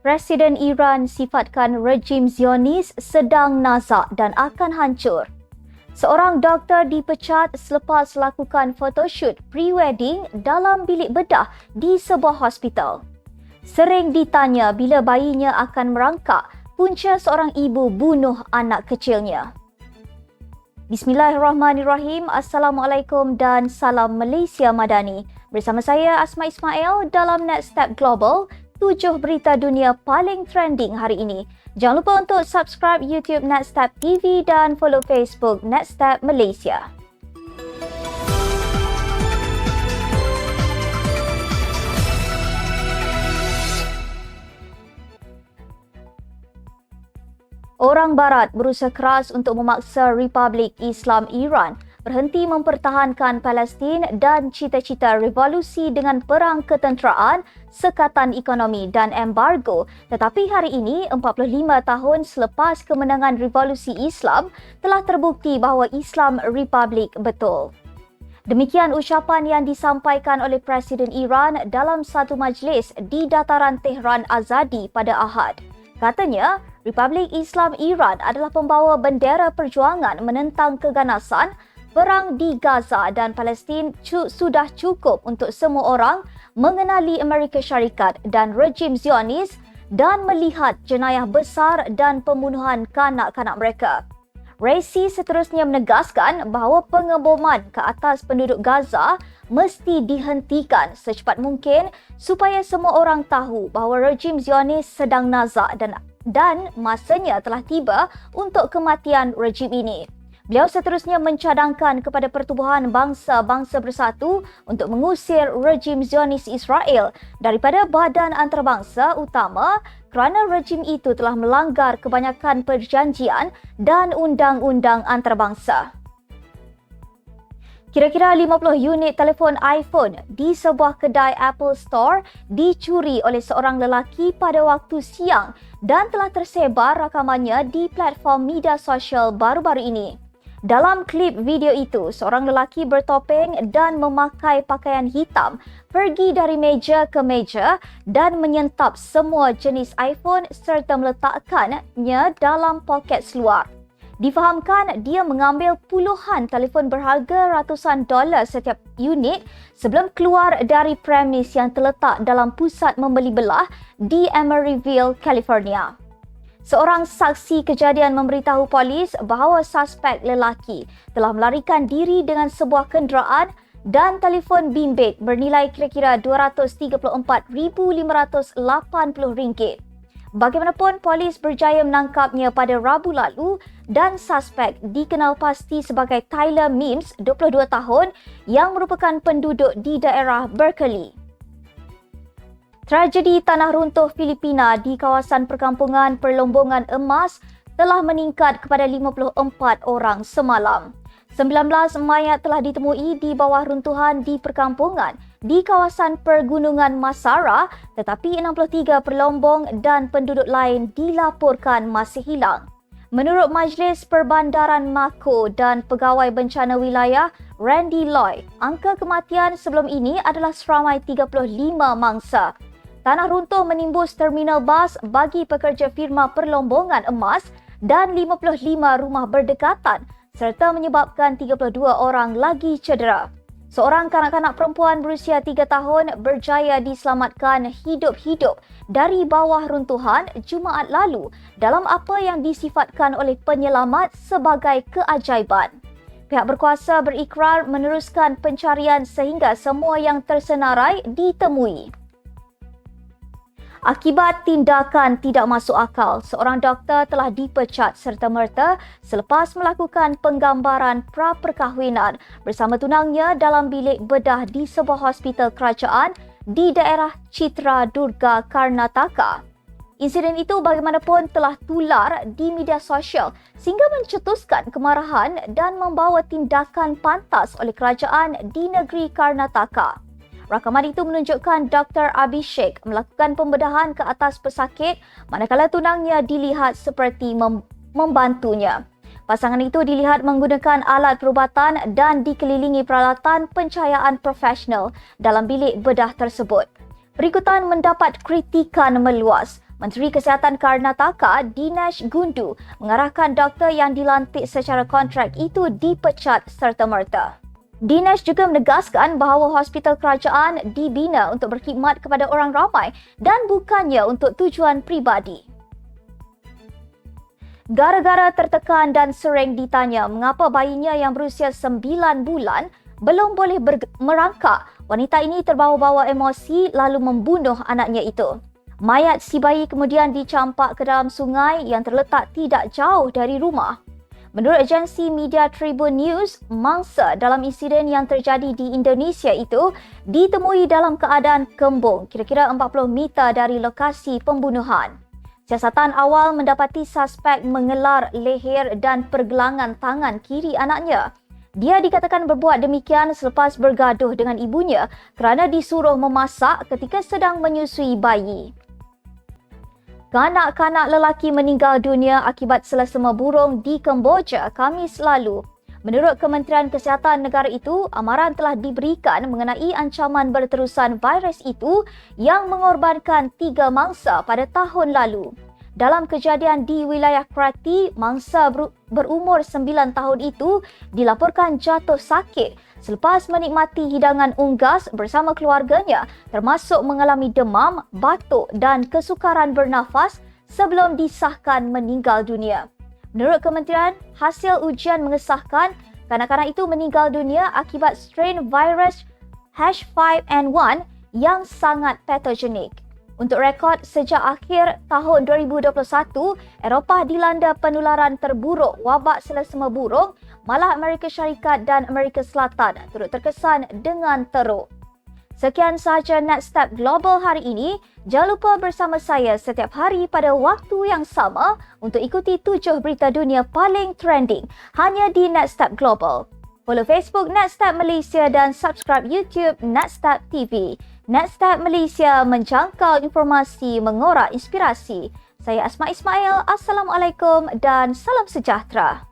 Presiden Iran sifatkan rejim Zionis sedang nazak dan akan hancur. Seorang doktor dipecat selepas lakukan photoshoot pre-wedding dalam bilik bedah di sebuah hospital. Sering ditanya bila bayinya akan merangkak, punca seorang ibu bunuh anak kecilnya. Bismillahirrahmanirrahim. Assalamualaikum dan salam Malaysia Madani. Bersama saya Asma Ismail dalam Next Step Global, 7 berita dunia paling trending hari ini. Jangan lupa untuk subscribe YouTube Next Step TV dan follow Facebook Next Step Malaysia. Orang Barat berusaha keras untuk memaksa Republik Islam Iran berhenti mempertahankan Palestin dan cita-cita revolusi dengan perang ketenteraan, sekatan ekonomi dan embargo. Tetapi hari ini, 45 tahun selepas kemenangan revolusi Islam, telah terbukti bahawa Islam Republik betul. Demikian ucapan yang disampaikan oleh Presiden Iran dalam satu majlis di dataran Tehran Azadi pada Ahad. Katanya, Republik Islam Iran adalah pembawa bendera perjuangan menentang keganasan. Perang di Gaza dan Palestin sudah cukup untuk semua orang mengenali Amerika Syarikat dan rejim Zionis dan melihat jenayah besar dan pembunuhan kanak-kanak mereka. Raisi seterusnya menegaskan bahawa pengeboman ke atas penduduk Gaza mesti dihentikan secepat mungkin supaya semua orang tahu bahawa rejim Zionis sedang nazak dan masanya telah tiba untuk kematian rejim ini. Beliau seterusnya mencadangkan kepada Pertubuhan Bangsa-Bangsa Bersatu untuk mengusir rejim Zionis Israel daripada badan antarabangsa utama kerana rejim itu telah melanggar kebanyakan perjanjian dan undang-undang antarabangsa. Kira-kira 50 unit telefon iPhone di sebuah kedai Apple Store dicuri oleh seorang lelaki pada waktu siang dan telah tersebar rakamannya di platform media sosial baru-baru ini. Dalam klip video itu, seorang lelaki bertopeng dan memakai pakaian hitam pergi dari meja ke meja dan menyentap semua jenis iPhone serta meletakkannya dalam poket seluar. Difahamkan dia mengambil puluhan telefon berharga ratusan dolar setiap unit sebelum keluar dari premis yang terletak dalam pusat membeli belah di Emeryville, California. Seorang saksi kejadian memberitahu polis bahawa suspek lelaki telah melarikan diri dengan sebuah kenderaan dan telefon bimbit bernilai kira-kira RM234,580. Bagaimanapun, polis berjaya menangkapnya pada Rabu lalu dan suspek dikenal pasti sebagai Tyler Mims, 22 tahun, yang merupakan penduduk di daerah Berkeley. Tragedi tanah runtuh Filipina di kawasan perkampungan Perlombongan Emas telah meningkat kepada 54 orang semalam. 19 mayat telah ditemui di bawah runtuhan di perkampungan di kawasan Pergunungan Masara, tetapi 63 perlombong dan penduduk lain dilaporkan masih hilang. Menurut Majlis Perbandaran Mako dan Pegawai Bencana Wilayah Randy Lloyd, angka kematian sebelum ini adalah seramai 35 mangsa. Tanah runtuh menimbus terminal bas bagi pekerja firma perlombongan emas dan 55 rumah berdekatan serta menyebabkan 32 orang lagi cedera. Seorang kanak-kanak perempuan berusia 3 tahun berjaya diselamatkan hidup-hidup dari bawah runtuhan Jumaat lalu dalam apa yang disifatkan oleh penyelamat sebagai keajaiban. Pihak berkuasa berikrar meneruskan pencarian sehingga semua yang tersenarai ditemui. Akibat tindakan tidak masuk akal, seorang doktor telah dipecat serta-merta selepas melakukan penggambaran pra-perkahwinan bersama tunangnya dalam bilik bedah di sebuah hospital kerajaan di daerah Citra Durga, Karnataka. Insiden itu bagaimanapun telah tular di media sosial sehingga mencetuskan kemarahan dan membawa tindakan pantas oleh kerajaan di negeri Karnataka. Rakaman itu menunjukkan Dr. Abhishek melakukan pembedahan ke atas pesakit manakala tunangnya dilihat seperti membantunya. Pasangan itu dilihat menggunakan alat perubatan dan dikelilingi peralatan pencahayaan profesional dalam bilik bedah tersebut. Perikutan mendapat kritikan meluas. Menteri Kesihatan Karnataka, Dinesh Gundu, mengarahkan doktor yang dilantik secara kontrak itu dipecat serta-merta. Dinesh juga menegaskan bahawa hospital kerajaan dibina untuk berkhidmat kepada orang ramai dan bukannya untuk tujuan peribadi. Gara-gara tertekan dan sering ditanya mengapa bayinya yang berusia 9 bulan belum boleh merangkak, wanita ini terbawa-bawa emosi lalu membunuh anaknya itu. Mayat si bayi kemudian dicampak ke dalam sungai yang terletak tidak jauh dari rumah. Menurut agensi media Tribun News, mangsa dalam insiden yang terjadi di Indonesia itu ditemui dalam keadaan kembung kira-kira 40 meter dari lokasi pembunuhan. Siasatan awal mendapati suspek mengelar leher dan pergelangan tangan kiri anaknya. Dia dikatakan berbuat demikian selepas bergaduh dengan ibunya kerana disuruh memasak ketika sedang menyusui bayi. Kanak-kanak lelaki meninggal dunia akibat selesema burung di Kemboja Khamis lalu. Menurut Kementerian Kesihatan negara itu, amaran telah diberikan mengenai ancaman berterusan virus itu yang mengorbankan 3 mangsa pada tahun lalu. Dalam kejadian di wilayah Krati, mangsa berumur 9 tahun itu dilaporkan jatuh sakit selepas menikmati hidangan unggas bersama keluarganya termasuk mengalami demam, batuk dan kesukaran bernafas sebelum disahkan meninggal dunia. Menurut kementerian, hasil ujian mengesahkan kanak-kanak itu meninggal dunia akibat strain virus H5N1 yang sangat patogenik. Untuk rekod, sejak akhir tahun 2021, Eropah dilanda penularan terburuk wabak selesema burung, malah Amerika Syarikat dan Amerika Selatan turut terkesan dengan teruk. Sekian sahaja Netstep Global hari ini. Jangan lupa bersama saya setiap hari pada waktu yang sama untuk ikuti 7 berita dunia paling trending hanya di Netstep Global. Follow Facebook Netstep Malaysia dan subscribe YouTube Netstep TV. Netstep Malaysia menjangkau informasi mengorak inspirasi. Saya Asma Ismail. Assalamualaikum dan salam sejahtera.